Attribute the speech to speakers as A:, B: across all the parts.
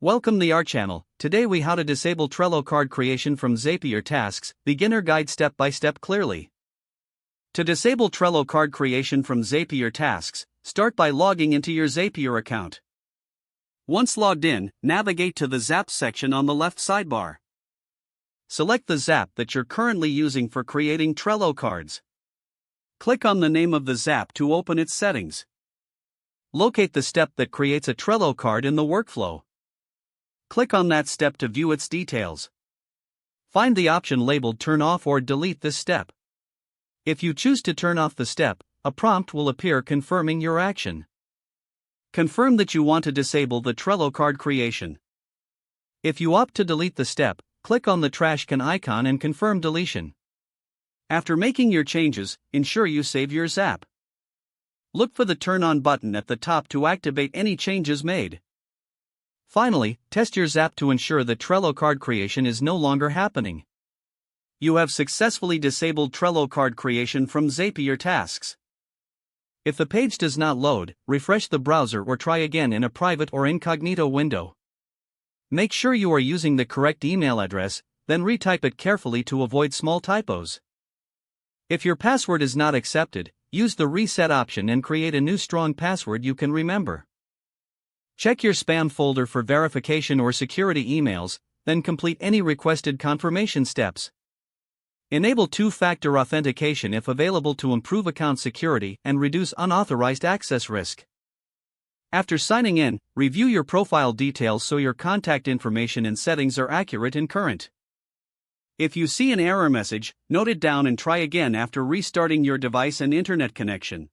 A: Welcome to our channel. Today we how to disable Trello card creation from Zapier tasks, beginner guide step by step clearly. To disable Trello card creation from Zapier tasks, start by logging into your Zapier account. Once logged in, navigate to the Zaps section on the left sidebar. Select the Zap that you're currently using for creating Trello cards. Click on the name of the Zap to open its settings. Locate the step that creates a Trello card in the workflow. Click on that step to view its details. Find the option labeled Turn Off or Delete this step. If you choose to turn off the step, a prompt will appear confirming your action. Confirm that you want to disable the Trello card creation. If you opt to delete the step, click on the trash can icon and confirm deletion. After making your changes, ensure you save your Zap. Look for the Turn On button at the top to activate any changes made. Finally, test your Zap to ensure that Trello card creation is no longer happening. You have successfully disabled Trello card creation from Zapier tasks. If the page does not load, refresh the browser or try again in a private or incognito window. Make sure you are using the correct email address, then retype it carefully to avoid small typos. If your password is not accepted, use the reset option and create a new strong password you can remember. Check your spam folder for verification or security emails, then complete any requested confirmation steps. Enable two-factor authentication if available to improve account security and reduce unauthorized access risk. After signing in, review your profile details so your contact information and settings are accurate and current. If you see an error message, note it down and try again after restarting your device and internet connection.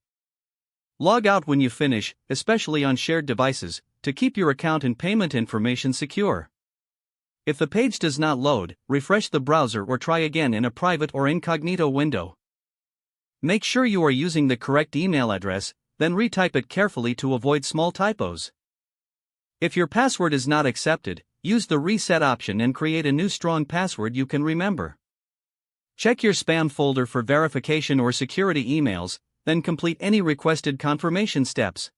A: Log out when you finish, especially on shared devices, to keep your account and payment information secure. If the page does not load, refresh the browser or try again in a private or incognito window. Make sure you are using the correct email address, then retype it carefully to avoid small typos. If your password is not accepted, use the reset option and create a new strong password you can remember. Check your spam folder for verification or security emails, then complete any requested confirmation steps.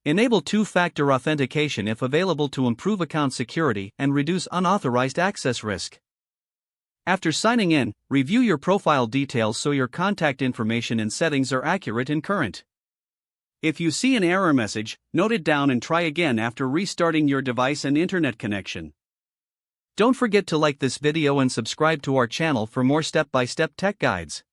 A: Enable two-factor authentication if available to improve account security and reduce unauthorized access risk. After signing in, review your profile details so your contact information and settings are accurate and current. If you see an error message, note it down and try again after restarting your device and internet connection. Don't forget to like this video and subscribe to our channel for more step-by-step tech guides.